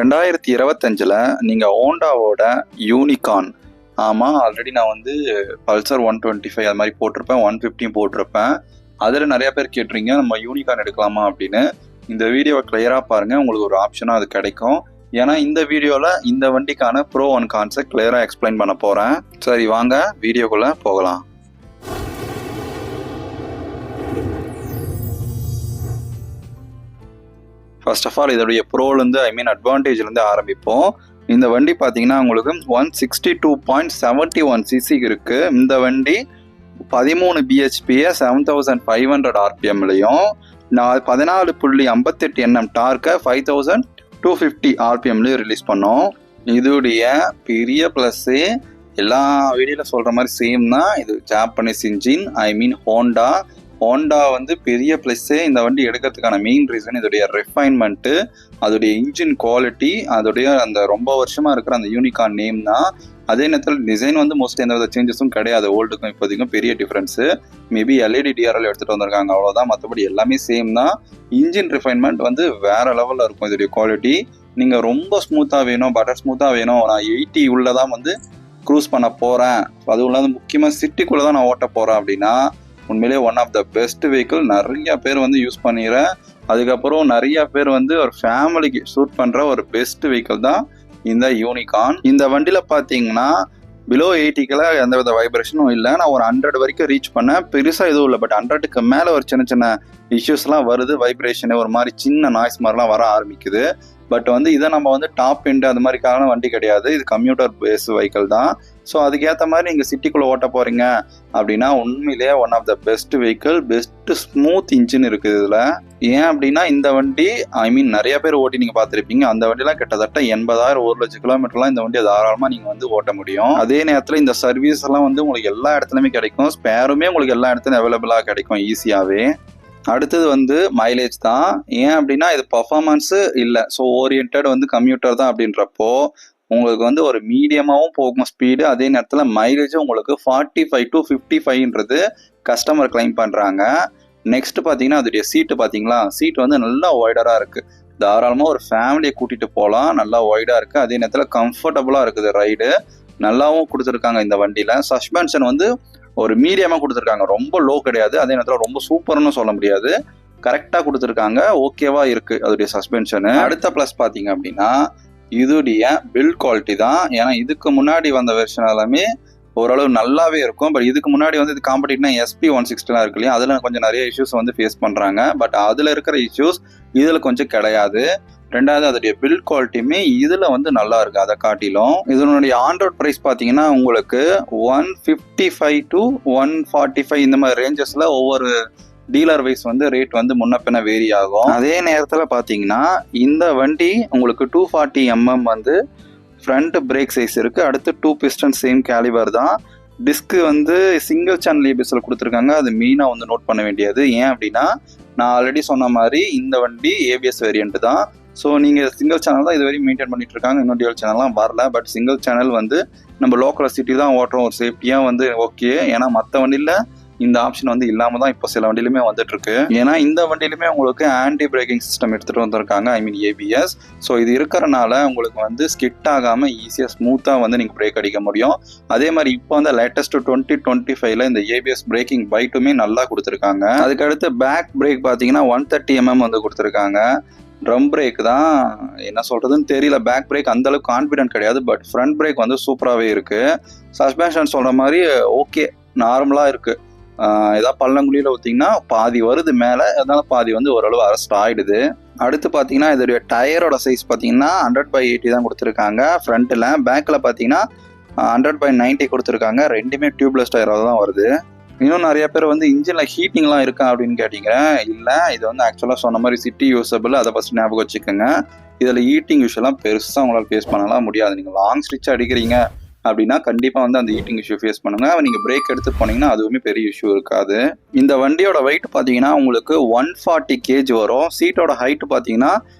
2025ல் நீங்கள் ஹோண்டாவோட யூனிகார்ன், ஆமாம் ஆல்ரெடி நான் வந்து பல்சர் 125 அது மாதிரி போட்டிருப்பேன், 150 போட்டிருப்பேன். அதில் நிறைய பேர் கேட்டுறீங்க நம்ம யூனிகார்ன் எடுக்கலாமா அப்படின்னு. இந்த வீடியோவை கிளியராக பாருங்கள், உங்களுக்கு ஒரு ஆப்ஷனாக அது கிடைக்கும். ஏன்னா இந்த வீடியோவில் இந்த வண்டிக்கான ப்ரோ அண்ட் கான்ஸை கிளியராக எக்ஸ்பிளைன் பண்ண போகிறேன். சரி வாங்க வீடியோக்குள்ளே போகலாம். ஃபர்ஸ்ட் ஆஃப் ஆல் இதோடைய ப்ரோலேருந்து அட்வான்டேஜ்லேருந்து ஆரம்பிப்போம். இந்த வண்டி பார்த்தீங்கன்னா உங்களுக்கு 162.71 cc இருக்குது. இந்த வண்டி 13 bhp 7500 rpmலையும் 14.58 nm டார்க்கை 5250 rpmலையும் ரிலீஸ் பண்ணோம். இதோடைய பெரிய ப்ளஸ்ஸு எல்லா வீடியோவில் சொல்கிற மாதிரி சேம் தான். இது ஜாப்பனீஸ் இன்ஜின், ஹோண்டா வந்து பெரிய ப்ளஸ்ஸே இந்த வண்டி எடுக்கிறதுக்கான மெயின் ரீசன் இதோடைய ரிஃபைன்மெண்ட்டு, அதோடைய இன்ஜின் குவாலிட்டி, அதோடைய அந்த ரொம்ப வருஷமாக இருக்கிற அந்த யூனிகார்ன் நேம் தான். அதே நேரத்தில் டிசைன் வந்து மோஸ்ட்லி எந்த வித சேஞ்சஸும் கிடையாது. ஓல்டுக்கும் இப்போதைக்கும் பெரிய டிஃப்ரென்ஸு. மேபி LED DRL எடுத்துகிட்டு வந்திருக்காங்க, அவ்வளோதான். மற்றபடி எல்லாமே சேம் தான். இன்ஜின் ரிஃபைன்மெண்ட் வந்து வேறு லெவலில் இருக்கும் இதோடைய குவாலிட்டி. நீங்கள் ரொம்ப ஸ்மூத்தாக வேணும், பட்டர் ஸ்மூத்தாக வேணும், நான் 80 உள்ளே தான் வந்து க்ரூஸ் பண்ண போகிறேன், அதுவும் இல்லாத முக்கியமாக சிட்டிக்குள்ளே தான் நான் ஓட்ட போகிறேன் அப்படின்னா உண்மையிலே one of the best vehicle. நிறைய பேர் வந்து யூஸ் பண்ணிடுறேன். அதுக்கப்புறம் நிறைய பேர் வந்து ஒரு ஃபேமிலிக்கு சூட் பண்ணுற ஒரு பெஸ்ட் வெஹிக்கிள் தான் இந்த யூனிகார்ன். இந்த வண்டியில் பார்த்தீங்கன்னா பிலோ 80க்குலாம் எந்த வித வைப்ரேஷனும் இல்லை. நான் ஒரு 100 வரைக்கும் ரீச் பண்ணேன், பெருசாக எதுவும் இல்லை. பட் 100க்கு மேலே ஒரு சின்ன இஷ்யூஸ்லாம் வருது, வைப்ரேஷனு ஒரு மாதிரி சின்ன நாய்ஸ் மாதிரிலாம் வர ஆரம்பிக்குது. பட் வந்து இதை நம்ம வந்து டாப் எண்டு அது மாதிரிக்கான வண்டி கிடையாது, இது கம்யூட்டர் பேஸ் வெஹிக்கிள் தான். ஸோ அதுக்கேற்ற மாதிரி நீங்கள் சிட்டிக்குள்ளே ஓட்ட போகிறீங்க அப்படின்னா உண்மையிலேயே one of the best vehicle. Best smooth engine இருக்குது இதில். ஏன் அப்படின்னா இந்த வண்டி நிறைய பேர் ஓட்டி நீங்கள் பார்த்துருப்பீங்க. அந்த வண்டிலாம் கிட்டத்தட்ட 80,000 1 லட்சம் கிலோமீட்டர்லாம் இந்த வண்டியை தாராளமாக நீங்கள் வந்து ஓட்ட முடியும். அதே நேரத்தில் இந்த சர்வீஸ் எல்லாம் வந்து உங்களுக்கு எல்லா இடத்துலையுமே கிடைக்கும். ஸ்பேருமே உங்களுக்கு எல்லா இடத்துலையும் அவைலபிளாக கிடைக்கும் ஈஸியாகவே. அடுத்தது வந்து மைலேஜ் தான். ஏன் அப்படின்னா இது பர்ஃபார்மன்ஸு இல்லை, ஸோ ஓரியன்ட் வந்து கம்யூட்டர் தான். அப்படின்றப்போ உங்களுக்கு வந்து ஒரு மீடியமாகவும் போகும் ஸ்பீடு, அதே நேரத்தில் மைலேஜும் உங்களுக்கு 45 to 55ன்றது கஸ்டமர் கிளைம் பண்ணுறாங்க. நெக்ஸ்ட் பார்த்தீங்கன்னா அதோடைய சீட்டு பார்த்தீங்களா, சீட் வந்து நல்லா ஒய்டராக இருக்குது. தாராளமாக ஒரு ஃபேமிலியை கூட்டிகிட்டு போகலாம், நல்லா ஒய்டாக இருக்குது. அதே நேரத்தில் கம்ஃபர்டபுளாக இருக்குது, ரைடு நல்லாவும் கொடுத்துருக்காங்க இந்த வண்டியில். சஸ்பென்ஷன் வந்து ஒரு மீடியமாக கொடுத்துருக்காங்க, ரொம்ப லோ கிடையாது, அதே நேரத்தில் ரொம்ப சூப்பர்னு சொல்ல முடியாது, கரெக்டாக கொடுத்துருக்காங்க, ஓகேவா இருக்குது அதோடைய சஸ்பென்ஷனு. அடுத்த ப்ளஸ் பார்த்தீங்க அப்படின்னா இதோடைய பில்ட் குவாலிட்டி தான். ஏன்னா இதுக்கு முன்னாடி வந்த வெர்ஷன் எல்லாமே ஓரளவு நல்லாவே இருக்கும். பட் இதுக்கு முன்னாடி வந்து இது காம்படிட்னா SP 160 இருக்கு இல்லையா, அதில் கொஞ்சம் நிறைய இஷ்யூஸ் வந்து ஃபேஸ் பண்ணுறாங்க. பட் அதில் இருக்கிற இஷ்யூஸ் இதில் கொஞ்சம் கிடையாது. ரெண்டாவது அதோடைய பில்ட் குவாலிட்டியுமே இதில் வந்து நல்லா இருக்குது அதை காட்டிலும். இதனுடைய ஆன்-ரோட் ப்ரைஸ் பார்த்தீங்கன்னா உங்களுக்கு 155 to 145 இந்த மாதிரி ரேஞ்சஸில் ஒவ்வொரு டீலர் வைஸ் வந்து ரேட் வந்து முன்ன பின்ன வேரி ஆகும். அதே நேரத்தில் பார்த்தீங்கன்னா இந்த வண்டி உங்களுக்கு 240 mm வந்து ஃப்ரண்ட் பிரேக் சைஸ் இருக்குது. அடுத்து 2 piston சேம் கேலிபர் தான். டிஸ்க்கு வந்து சிங்கிள் சேனல் ABSல கொடுத்துருக்காங்க, அது மெயினாக வந்து நோட் பண்ண வேண்டியது. ஏன் அப்படின்னா நான் ஆல்ரெடி சொன்ன மாதிரி இந்த வண்டி ABS வேரியன்ட் தான். ஸோ நீங்கள் சிங்கிள் சேனல் தான் இது வரையும் மெயின்டைன் பண்ணிட்டு இருக்காங்க, இன்னும் டியூவல் சேனல்லாம் வரல. பட் சிங்கிள் சேனல் வந்து நம்ம லோக்கல் சிட்டி தான் ஓட்டுறோம், ஒரு சேஃப்டியாக வந்து ஓகே. ஏன்னா மற்ற வண்டியில் இந்த ஆப்ஷன் வந்து இல்லாமல் தான் இப்போ சில வண்டியிலுமே வந்துட்டு இருக்கு. ஏன்னா இந்த வண்டியிலுமே உங்களுக்கு ஆன்டி பிரேக்கிங் சிஸ்டம் எடுத்துகிட்டு வந்திருக்காங்க, ABS. ஸோ இது இருக்கிறனால உங்களுக்கு வந்து ஸ்கிட் ஆகாமல் ஈஸியாக ஸ்மூத்தாக வந்து நீங்கள் பிரேக் அடிக்க முடியும். அதே மாதிரி இப்போ வந்து லேட்டஸ்ட் 2025ல் இந்த ABS பிரேக்கிங் பைட்டுமே நல்லா கொடுத்துருக்காங்க. அதுக்கடுத்து பேக் பிரேக் பார்த்தீங்கன்னா 130 mm வந்து கொடுத்துருக்காங்க. ட்ரம் பிரேக் தான், என்ன சொல்கிறதுன்னு தெரியல. பேக் பிரேக் அந்தளவுக்கு கான்ஃபிடென்ட் கிடையாது, பட் ஃப்ரண்ட் பிரேக் வந்து சூப்பராகவே இருக்குது. சஸ்பென்ஷன் சொல்கிற மாதிரி ஓகே, நார்மலாக இருக்குது. ஏதாவது பள்ளங்குழியில் ஊற்றிங்கன்னா பாதி வருது மேலே, அதனால பாதி வந்து ஓரளவு அரெஸ்ட் ஆகிடுது. அடுத்து பார்த்தீங்கன்னா இதோடைய டயரோட சைஸ் பார்த்தீங்கன்னா 100/80 தான் கொடுத்துருக்காங்க ஃப்ரண்ட்டில். பேக்கில் பார்த்தீங்கன்னா 100/90 கொடுத்துருக்காங்க. ரெண்டுமே டியூப்லெஸ் டயராக தான் வருது. இன்னும் நிறைய பேர் வந்து இன்ஜினில் ஹீட்டிங்லாம் இருக்கா அப்படின்னு கேட்டிங்க. இல்லை, இது வந்து ஆக்சுவலாக சொன்ன மாதிரி சிட்டி யூஸபிள், அதை ஃபஸ்ட்டு ஞாபகம் வச்சுக்கோங்க. இதில் ஹீட்டிங் இஷ்யூலாம் பெருசாக உங்களால் ஃபேஸ் பண்ணலாம் முடியாது. நீங்கள் லாங் ஸ்ட்ரிச் அடிக்கிறீங்க அப்படின்னா கண்டிப்பாக வந்து அந்த ஹீட்டிங் இஷ்யூ ஃபேஸ் பண்ணுங்கள். நீங்கள் பிரேக் எடுத்து போனீங்கன்னா அதுவுமே பெரிய இஷ்யூ இருக்காது. இந்த வண்டியோட வெயிட் பார்த்தீங்கன்னா உங்களுக்கு 140 kg வரும். சீட்டோட ஹைட்டு பார்த்தீங்கன்னா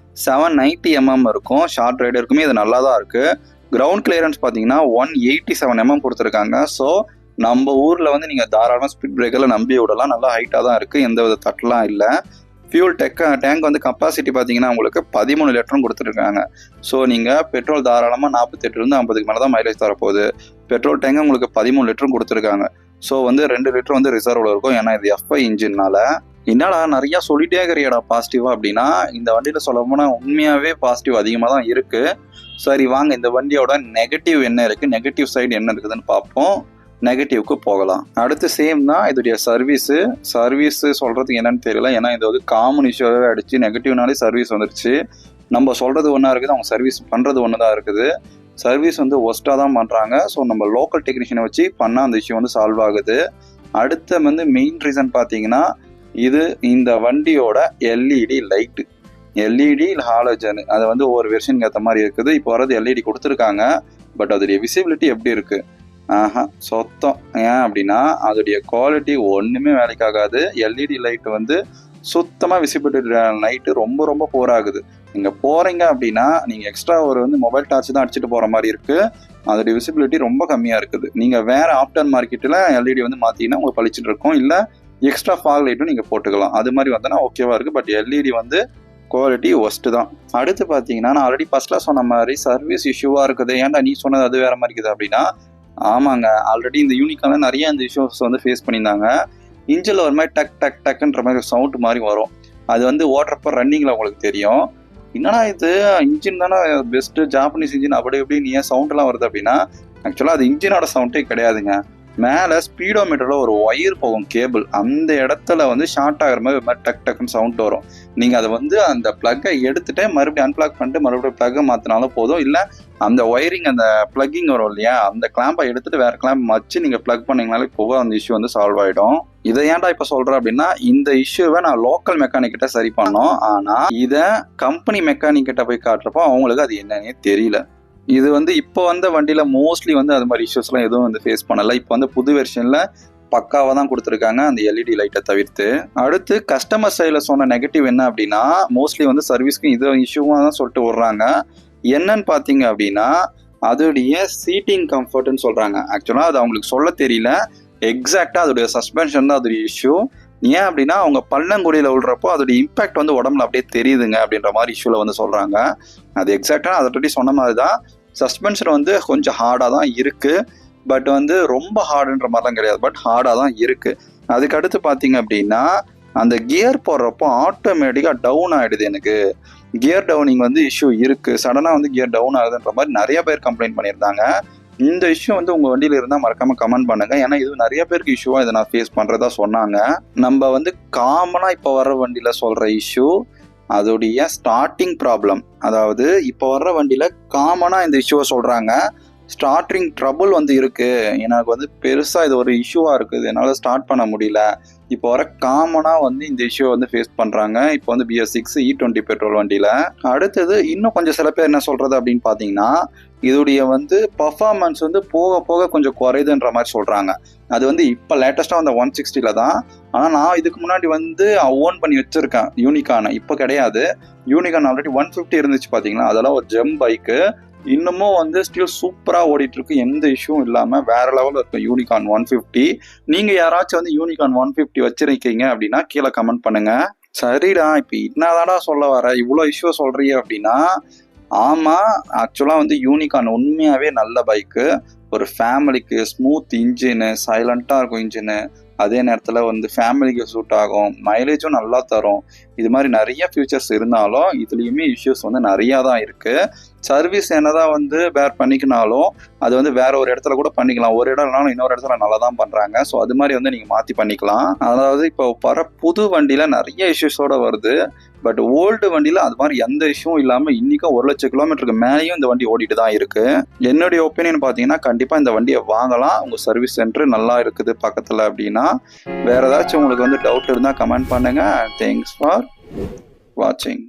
790 mm இருக்கும். ஷார்ட் ரைடருக்குமே இது நல்லா தான் இருக்குது. கிரவுண்ட் கிளியரன்ஸ் பார்த்தீங்கன்னா 187 mm கொடுத்துருக்காங்க. ஸோ நம்ம ஊரில் வந்து நீங்கள் தாராளமாக ஸ்பீட் பிரேக்கரில் நம்பி விடலாம், நல்லா ஹைட்டாக தான் இருக்குது, எந்த வித தட்டலாம் இல்லை. ஃபியூல் டேங்க் வந்து கப்பாசிட்டி பார்த்தீங்கன்னா உங்களுக்கு 13 லிட்டரும் கொடுத்துருக்காங்க. ஸோ நீங்கள் பெட்ரோல் தாராளமாக 48 50க்கு மேலே தான் மைலேஜ் தரப்போகுது. பெட்ரோல் டேங்க் உங்களுக்கு 13 லிட்டரும் கொடுத்துருக்காங்க. ஸோ வந்து 2 லிட்டர் வந்து ரிசர்வில் இருக்கும். ஏன்னா இது F5 இன்ஜின்னால. என்னடா நிறையா சொல்லிட்டே இருக்கிறியாடா பாசிட்டிவாக அப்படின்னா, இந்த வண்டியில் சொல்ல போனால் உண்மையாகவே பாசிட்டிவ் அதிகமாக தான் இருக்குது. சரி வாங்க இந்த வண்டியோட நெகட்டிவ் என்ன இருக்குது, நெகட்டிவ் சைடு என்ன இருக்குதுன்னு பார்ப்போம். நெகட்டிவ்க்கு போகலாம். அடுத்து சேம் தான் இதோடைய சர்வீஸு சொல்கிறதுக்கு என்னன்னு தெரியல. ஏன்னா இது வந்து காமன் இஷ்யூவாகவே அடிச்சு நெகட்டிவ்னாலே சர்வீஸ் வந்துருச்சு. நம்ம சொல்கிறது ஒன்றா இருக்குது, அவங்க சர்வீஸ் பண்ணுறது ஒன்று தான் இருக்குது. சர்வீஸ் வந்து ஒஸ்ட்டாக தான் பண்ணுறாங்க. ஸோ நம்ம லோக்கல் டெக்னீஷியனை வச்சு பண்ணால் அந்த இஷ்யூ வந்து சால்வ் ஆகுது. அடுத்த வந்து மெயின் ரீசன் பார்த்தீங்கன்னா இது இந்த வண்டியோட எல்இடி லைட்டு, எல்இடி இல்லை ஹாலோஜன், அது வந்து ஒவ்வொரு வெர்ஷனுக்கு ஏற்ற மாதிரி இருக்குது. இப்போ வரது எல்இடி கொடுத்துருக்காங்க. பட் அதோடைய விசிபிலிட்டி எப்படி இருக்குது? சொத்தம். ஏன் அப்படின்னா அதோடைய குவாலிட்டி ஒன்றுமே வேலைக்காகாது. எல்இடி லைட் வந்து சுத்தமாக விசிபிலிட்டி லைட்டு ரொம்ப ரொம்ப போராகுது. நீங்கள் போகிறீங்க அப்படின்னா நீங்கள் எக்ஸ்ட்ரா ஒரு வந்து மொபைல் டார்ச் தான் அடிச்சுட்டு போகிற மாதிரி இருக்குது. அதோடைய விசிபிலிட்டி ரொம்ப கம்மியாக இருக்குது. நீங்கள் வேறு ஆஃப்டர் மார்க்கெட்டில் எல்இடி வந்து மாற்றிங்கன்னா உங்களுக்கு பழிச்சிட்டு இருக்கும். இல்லை எக்ஸ்ட்ரா ஃபாக் லைட்டும் நீங்கள் போட்டுக்கலாம். அது மாதிரி வந்தோன்னா ஓகேவா இருக்குது. பட் எல்இடி வந்து குவாலிட்டி ஒஸ்ட்டு தான். அடுத்து பார்த்தீங்கன்னா நான் ஆல்ரெடி ஃபஸ்ட்டில் சொன்ன மாதிரி சர்வீஸ் இஷ்யூவாக இருக்குது. ஏன்டா நீ சொன்னது அது வேறு மாதிரி இருக்குது அப்படின்னா, ஆமாங்க ஆல்ரெடி இந்த யூனிக்கான நிறைய இந்த இஷ்யூஸ் வந்து ஃபேஸ் பண்ணியிருந்தாங்க. இன்ஜினில் ஒரு மாதிரி டக் டக் டக்குன்ற மாதிரி சவுண்ட் மாதிரி வரும். அது வந்து ஓட்டுறப்ப ரன்னிங்கில் உங்களுக்கு தெரியும். என்னடா இது இன்ஜின் தானே பெஸ்ட்டு, ஜாப்பனீஸ் இன்ஜின் அப்படி எப்படின்னு ஏன் சவுண்டெல்லாம் வருது அப்படின்னா, ஆக்சுவலாக அது இன்ஜினோட சவுண்டே கிடையாதுங்க. மேலே ஸ்பீடோமீட்டரில் ஒரு ஒயர் போகும் கேபிள், அந்த இடத்துல வந்து ஷார்ட் ஆகிற மாதிரி ஒரு மாதிரி டக் டக்குன்னு சவுண்ட் வரும். நீங்கள் அதை வந்து அந்த ப்ளக்கை எடுத்துகிட்டு மறுபடியும் அன்பிளாக் பண்ணிட்டு மறுபடியும் ப்ளக்கை மாற்றினாலும் போதும். இல்லை அந்த ஒயரிங் அந்த ப்ளக்கிங் வரும் இல்லையா, அந்த கிளாம்பை எடுத்துகிட்டு வேறு கிளாம்ப் வச்சு நீங்கள் ப்ளக் பண்ணிங்கனாலே போக அந்த இஷ்யூ வந்து சால்வ் ஆகிடும். இதை ஏன்டா இப்போ சொல்கிறேன் அப்படின்னா, இந்த இஷ்யூவை நான் லோக்கல் மெக்கானிக் கிட்ட சரி பண்ணோம். ஆனால் இதை கம்பெனி மெக்கானிக் கிட்ட போய் காட்டுறப்போ அவங்களுக்கு அது என்னன்னே தெரியல. இது வந்து இப்போ வந்த வண்டியில் மோஸ்ட்லி வந்து அது மாதிரி இஷ்யூஸ்லாம் எதுவும் வந்து ஃபேஸ் பண்ணலை. இப்போ வந்து புது வெர்ஷனில் பக்காவாக தான் கொடுத்துருக்காங்க அந்த எல்இடி லைட்டை தவிர்த்து. அடுத்து கஸ்டமர் சைடில் சொன்ன நெகட்டிவ் என்ன அப்படின்னா, மோஸ்ட்லி வந்து சர்வீஸ்க்கு இது இஷ்யூவாக தான் சொல்லிட்டு விட்றாங்க. என்னன்னு பார்த்தீங்க அப்படின்னா அதோடைய சீட்டிங் கம்ஃபர்ட்னு சொல்கிறாங்க. ஆக்சுவலாக அது அவங்களுக்கு சொல்ல தெரியல. எக்ஸாக்டாக அதோடைய சஸ்பென்ஷன் தான் அதோடைய இஷ்யூ. ஏன் அப்படின்னா அவங்க பள்ளங்குடியில் விழுறப்போ அதோடைய இம்பேக்ட் வந்து உடம்புல அப்படியே தெரியுதுங்க அப்படின்ற மாதிரி இஷ்யூவில் வந்து சொல்கிறாங்க. அது எக்ஸாக்டாக அதை சொன்ன மாதிரி தான். சஸ்பென்ஷன் வந்து கொஞ்சம் ஹார்டாக தான் இருக்குது. பட் வந்து ரொம்ப ஹார்டுன்ற மாதிரிலாம் கிடையாது. பட் ஹார்டாக தான் இருக்குது. அதுக்கடுத்து பார்த்தீங்க அப்படின்னா அந்த கியர் போடுறப்போ ஆட்டோமேட்டிக்காக டவுன் ஆகிடுது. எனக்கு கியர் டவுனிங் வந்து இஷ்யூ இருக்குது. சடனாக வந்து கியர் டவுன் ஆகுதுன்ற மாதிரி நிறைய பேர் கம்ப்ளைண்ட் பண்ணியிருந்தாங்க. இந்த இஷ்யூ வந்து உங்கள் வண்டியில் இருந்தால் மறக்காமல் கமெண்ட் பண்ணுங்கள். ஏன்னா இது நிறைய பேருக்கு இஷ்யூவாக இதை நான் ஃபேஸ் பண்ணுறதா சொன்னாங்க. நம்ம வந்து காமனாக இப்போ வர்ற வண்டியில் சொல்கிற இஷ்யூ அதோடைய ஸ்டார்டிங் ப்ராப்ளம். அதாவது இப்போ வர்ற வண்டியில் காமனாக இந்த இஷ்யூவை சொல்கிறாங்க. ஸ்டார்டிங் ட்ரபுள் வந்து இருக்குது, எனக்கு வந்து பெருசாக இது ஒரு இஷ்யூவாக இருக்குது, என்னால் ஸ்டார்ட் பண்ண முடியல. இப்போ வர காமனாக வந்து இந்த இஷ்யூ வந்து ஃபேஸ் பண்ணுறாங்க இப்போ வந்து BS6 E20 பெட்ரோல் வண்டியில். அடுத்தது இன்னும் கொஞ்சம் சில பேர் என்ன சொல்கிறது அப்படின்னு பார்த்தீங்கன்னா, இதோடைய வந்து பர்ஃபார்மன்ஸ் வந்து போக போக கொஞ்சம் குறையுதுன்ற மாதிரி சொல்கிறாங்க. அது வந்து இப்போ லேட்டஸ்ட்டாக வந்த 160 தான். ஆனால் நான் இதுக்கு முன்னாடி வந்து ஓன் பண்ணி வச்சுருக்கேன் யூனிகானை. இப்போ கிடையாது. யூனிகான் ஆல்ரெடி 150 இருந்துச்சு பார்த்தீங்களா, அதெல்லாம் ஒரு ஜெம் பைக்கு. இன்னமும் வந்து ஸ்டில் சூப்பராக ஓடிட்டுருக்கு, எந்த இஷ்யூவும் இல்லாமல் வேறு லெவலில் இருக்கும் யூனிகான் 150. நீங்கள் யாராச்சும் வந்து யூனிகான் 150 வச்சுருக்கீங்க அப்படின்னா கீழே கமெண்ட் பண்ணுங்கள். சரிடா இப்போ என்னதாடா சொல்ல வர, இவ்வளோ இஷ்யூ சொல்கிறீங்க அப்படின்னா, ஆமாம் ஆக்சுவலாக வந்து யூனிகான் உண்மையாகவே நல்ல பைக்கு. ஒரு ஃபேமிலிக்கு ஸ்மூத் இன்ஜினு, சைலண்ட்டாக இருக்கும் இன்ஜினு, அதே நேரத்தில் வந்து ஃபேமிலிக்கு சூட் ஆகும், மைலேஜும் நல்லா தரும். இது மாதிரி நிறைய ஃபியூச்சர்ஸ் இருந்தாலும் இதுலேயுமே இஷ்யூஸ் வந்து நிறையா தான் இருக்குது. சர்வீஸ் என்னதான் வந்து பேர் பண்ணிக்கினாலும் அது வந்து வேற ஒரு இடத்துல கூட பண்ணிக்கலாம். ஒரு இடம் இல்லைனாலும் இன்னொரு இடத்துல நல்லா தான் பண்ணுறாங்க. ஸோ அது மாதிரி வந்து நீங்கள் மாற்றி பண்ணிக்கலாம். அதாவது இப்போ வர புது வண்டியில் நிறைய இஷ்யூஸோடு வருது. பட் ஓல்டு வண்டியில் அது மாதிரி எந்த இஷ்யூவும் இல்லாமல் இன்றைக்கும் 1,00,000 கிலோமீட்டருக்கு மேலேயும் இந்த வண்டி ஓடிட்டு தான் இருக்குது. என்னுடைய ஒப்பீனியன் பார்த்தீங்கன்னா கண்டிப்பாக இந்த வண்டியை வாங்கலாம். உங்கள் சர்வீஸ் சென்டர் நல்லா இருக்குது பக்கத்தில் அப்படின்னா. வேறு ஏதாச்சும் உங்களுக்கு வந்து டவுட் இருந்தால் கமெண்ட் பண்ணுங்கள். தேங்க்ஸ் ஃபார் வாட்சிங்.